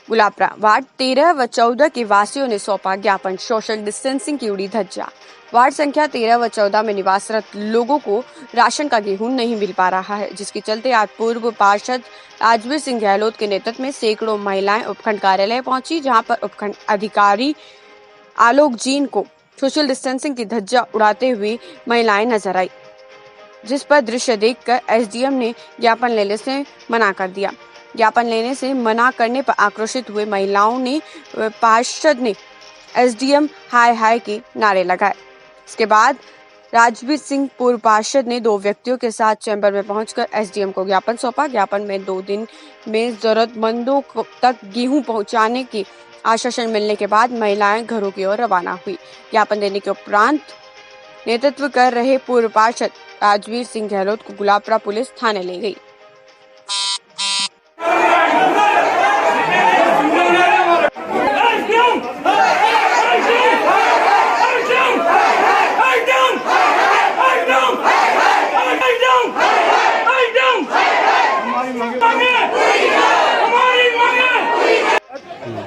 Gulabra ward 13 व 14 के वासियों ने सौंपा ज्ञापन, सोशल डिस्टेंसिंग की उड़ी धज्जियां। वार्ड संख्या 13 व 14 में निवासरत लोगों को राशन का गेहूं नहीं मिल पा रहा है, जिसके चलते आज पूर्व पार्षद राजवीर सिंह गहलोत के नेतृत्व में सैकड़ों महिलाएं उपखंड कार्यालय पहुंची, जहां पर उपखंड अधिकारी आलोक जीन को सोशल डिस्टेंसिंग की धज्जियां उड़ाते हुए महिलाएं नजर आई, जिस पर दृश्य देखकर एसडीएम ने ज्ञापन लेने से मना कर दिया। ज्ञापन लेने से मना करने पर आक्रोशित हुए महिलाओं ने पार्षद ने एसडीएम हाय हाय के नारे लगाए। इसके बाद राजवीर सिंह पूर्व पार्षद ने 2 व्यक्तियों के साथ चैम्बर में पहुंचकर एसडीएम को ज्ञापन सौंपा। ज्ञापन में 2 दिन में जरूरतमंदों तक गेहूं पहुंचाने के आश्वासन मिलने के बाद महिलाएं घरों की ओर रवाना हुई। ज्ञापन देने के उपरांत नेतृत्व कर रहे पूर्व पार्षद राजवीर सिंह गहलोत को गुलाबरा पुलिस थाने ले गई।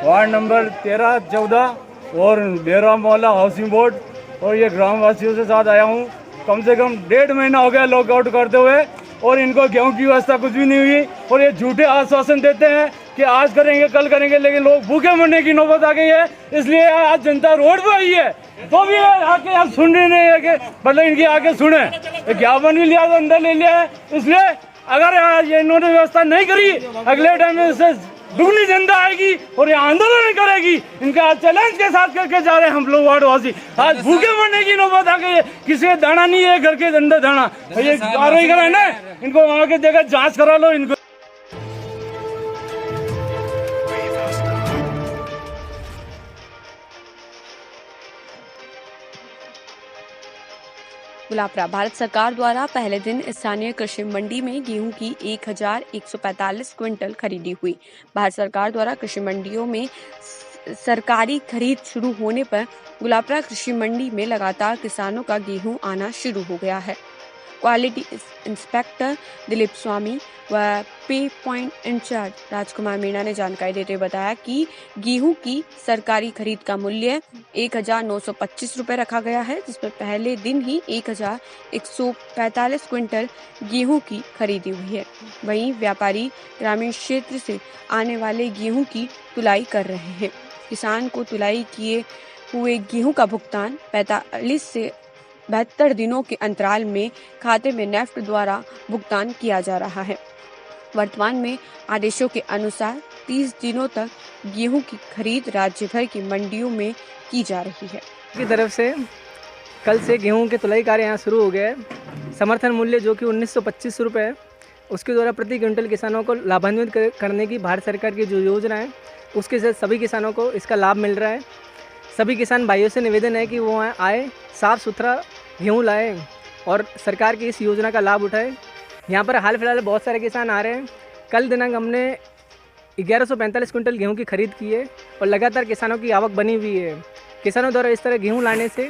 वार्ड नंबर 13, 14 और डेरा मोहल्ला हाउसिंग बोर्ड और ये ग्रामवासियों के साथ आया हूँ। कम से कम 1.5 महीना हो गया लॉकआउट करते हुए और इनको गेहूं की व्यवस्था कुछ भी नहीं हुई और ये झूठे आश्वासन देते हैं कि आज करेंगे कल करेंगे, लेकिन लोग भूखे मरने की नौबत आ गई है। इसलिए आज जनता रोड पर आई है, तो भी आके आप सुन रहे नहीं है कि मतलब इनकी आके सुने। ज्ञापन भी लिया तो अंदर ले लिया है। इसलिए अगर ये इन्होंने व्यवस्था नहीं करी, अगले टाइम में इससे दुगनी जनता आएगी और ये आंदोलन करेगी। इनका चैलेंज के साथ करके जा रहे हैं हम लोग वार्डवासी। आज भूखे मरने की नौबत आ गई है, किसी के दाना नहीं है, घर के अंदर दाना। ये कार्रवाई कराए ना, इनको आगे देखा जांच करा लो इनको। गुलाबरा भारत सरकार द्वारा पहले दिन स्थानीय कृषि मंडी में गेहूं की 1145 क्विंटल खरीदी हुई। भारत सरकार द्वारा कृषि मंडियों में सरकारी खरीद शुरू होने पर गुलाबरा कृषि मंडी में लगातार किसानों का गेहूं आना शुरू हो गया है। क्वालिटी इंस्पेक्टर दिलीप स्वामी व पे पॉइंट इंचार्ज राजकुमार मीणा ने जानकारी देते हुए बताया कि गेहूं की सरकारी खरीद का मूल्य 1925 रुपये रखा गया है, जिसमें पहले दिन ही 1145 क्विंटल गेहूं की खरीदी हुई है। वहीं व्यापारी ग्रामीण क्षेत्र से आने वाले गेहूं की तुलाई कर रहे हैं। किसान को तुलाई किए हुए गेहूं का भुगतान 45 से 72 दिनों के अंतराल में खाते में नेफ्ट द्वारा भुगतान किया जा रहा है। वर्तमान में आदेशों के अनुसार 30 दिनों तक गेहूं की खरीद राज्य भर की मंडियों में की जा रही है। की तरफ से कल से गेहूं के तुलाई कार्य यहाँ शुरू हो गया है। समर्थन मूल्य जो कि 1925 रुपये है, उसके द्वारा प्रति क्विंटल किसानों को लाभान्वित करने की भारत सरकार की जो योजना है, उसके साथ सभी किसानों को इसका लाभ मिल रहा है। सभी किसान भाइयों से निवेदन है कि वो आए, साफ़ सुथरा गेहूँ लाए और सरकार की इस योजना का लाभ उठाए। यहाँ पर हाल फिलहाल बहुत सारे किसान आ रहे हैं। कल दिनांक हमने 1145 क्विंटल गेहूं की खरीद की है और लगातार किसानों की आवक बनी हुई है। किसानों द्वारा इस तरह गेहूं लाने से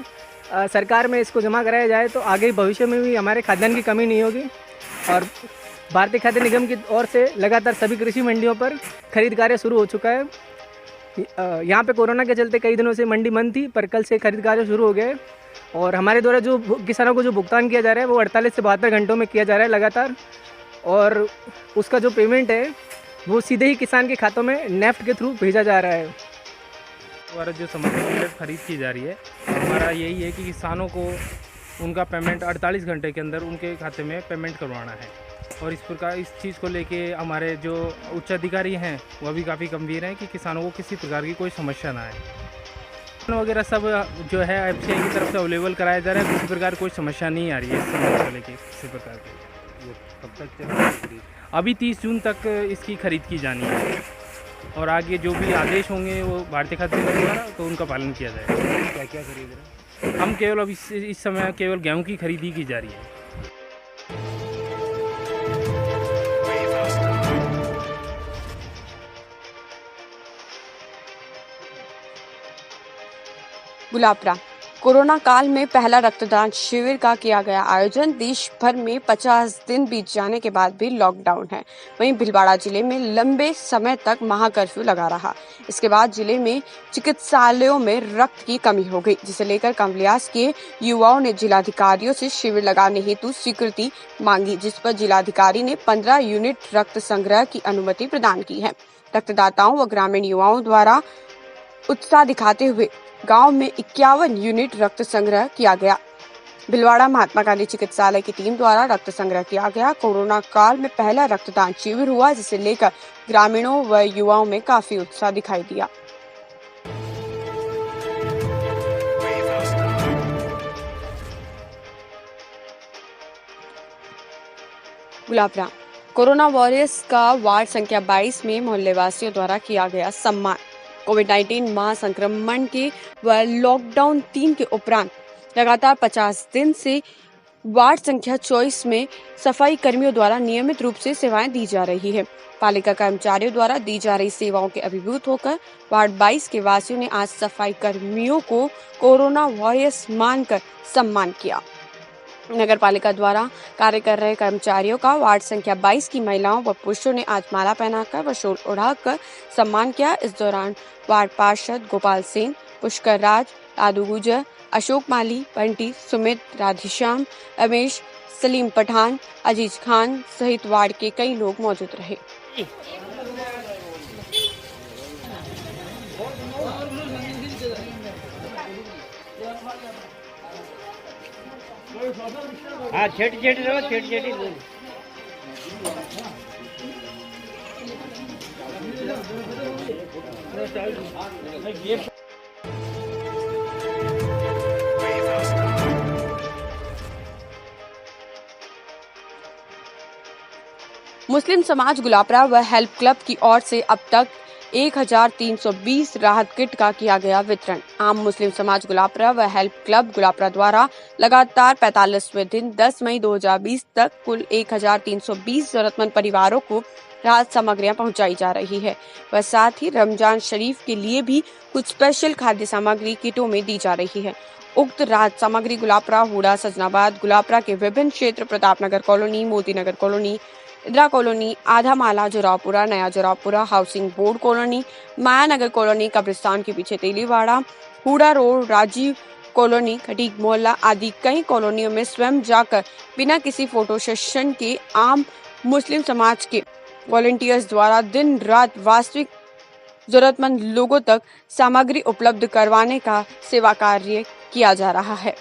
सरकार में इसको जमा कराया जाए तो आगे भविष्य में भी हमारे खाद्यान्न की कमी नहीं होगी। और भारतीय खाद्य निगम की ओर से लगातार सभी कृषि मंडियों पर खरीद कार्य शुरू हो चुका है। यहाँ पे कोरोना के चलते कई दिनों से मंडी बंद थी, पर कल से खरीद कार्य शुरू हो गए और हमारे द्वारा जो किसानों को जो भुगतान किया जा रहा है वो 48 से 72 घंटों में किया जा रहा है लगातार, और उसका जो पेमेंट है वो सीधे ही किसान के खातों में नेफ्ट के थ्रू भेजा जा रहा है। द्वारा जो समर्थन मूल्य खरीद की जा रही है, हमारा यही है कि किसानों को उनका पेमेंट 48 घंटे के अंदर उनके खाते में पेमेंट करवाना है। और इस प्रकार इस चीज़ को लेके हमारे जो उच्च अधिकारी हैं वह भी काफ़ी गंभीर हैं कि किसानों को किसी प्रकार की कोई समस्या ना आए। वगैरह सब जो है एफसीआई की तरफ से अवेलेबल कराया जा रहा है, किसी प्रकार कोई समस्या नहीं आ रही है इस समस्या को लेके किसी प्रकार की। कब तक चलेगी? अभी 30 जून तक इसकी खरीद की जानी है और आगे जो भी आदेश होंगे वो भारतीय खाद्य निगम द्वारा तो उनका पालन किया जाएगा। क्या क्या खरीद रहे हैं? हम केवल अब इस समय केवल गेहूँ की खरीदी की जा रही है। गुलाबरा कोरोना काल में पहला रक्तदान शिविर का किया गया आयोजन। देश भर में 50 दिन बीत जाने के बाद भी लॉकडाउन है। वहीं भीलवाड़ा जिले में लंबे समय तक महाकर्फ्यू लगा रहा। इसके बाद जिले में चिकित्सालयों में रक्त की कमी हो गई, जिसे लेकर कमलियास के युवाओं ने जिलाधिकारियों से शिविर लगाने हेतु स्वीकृति मांगी, जिस पर जिलाधिकारी ने 15 यूनिट रक्त संग्रह की अनुमति प्रदान की है। रक्तदाताओं व ग्रामीण युवाओं द्वारा उत्साह दिखाते हुए गांव में 51 यूनिट रक्त संग्रह किया गया। भीलवाड़ा महात्मा गांधी चिकित्सालय की टीम द्वारा रक्त संग्रह किया गया। कोरोना काल में पहला रक्तदान शिविर हुआ, जिसे लेकर ग्रामीणों व युवाओं में काफी उत्साह दिखाई दिया। गुलाबराम कोरोना वॉरियर्स का वार्ड संख्या 22 में मोहल्ले वासियों द्वारा किया गया सम्मान। कोविड-19 महासंक्रमण के व लॉकडाउन 3 के उपरांत लगातार 50 दिन से वार्ड संख्या 24 में सफाई कर्मियों द्वारा नियमित रूप से सेवाएं दी जा रही है। पालिका कर्मचारियों द्वारा दी जा रही सेवाओं के अभिभूत होकर वार्ड 22 के वासियों ने आज सफाई कर्मियों को कोरोना वॉरियर्स मानकर सम्मान किया। नगर पालिका द्वारा कार्य कर रहे कर्मचारियों का वार्ड संख्या 22 की महिलाओं व पुरुषों ने आज माला पहनाकर व शॉल ओढ़ाकर सम्मान किया। इस दौरान वार्ड पार्षद गोपाल सेन, पुष्कर राज, लादू गुजर, अशोक माली, बंटी, सुमित, राधेश्याम, रमेश, सलीम पठान, अजीज खान सहित वार्ड के कई लोग मौजूद रहे। हाँ छेटी रहो छेटी मुस्लिम समाज गुलापरा व हेल्प क्लब की ओर से अब तक 1320 राहत किट का किया गया वितरण। आम मुस्लिम समाज गुलापरा व हेल्प क्लब गुलापरा द्वारा लगातार 45वें दिन 10 मई 2020 तक कुल 1320 जरूरतमंद परिवारों को राहत सामग्रियां पहुंचाई जा रही है। व साथ ही रमजान शरीफ के लिए भी कुछ स्पेशल खाद्य सामग्री किटों में दी जा रही है। उक्त राहत सामग्री गुलापरा, हुडा, सजनाबाद, गुलापरा के विभिन्न क्षेत्र, Pratapnagar colony, Moti Nagar colony, Indira colony, आधा माला, जोरापुरा, नया जोरापुरा, housing board colony, Mayanagar colony, कब्रिस्तान के पीछे तेलीवाड़ा, हुडा रोड, राजीव कॉलोनी, खटीक मोहल्ला आदि कई कॉलोनियों में स्वयं जाकर बिना किसी फोटो सेशन के आम मुस्लिम समाज के वॉलंटियर्स द्वारा दिन रात वास्तविक जरूरतमंद लोगों तक सामग्री उपलब्ध करवाने का सेवा कार्य किया जा रहा है।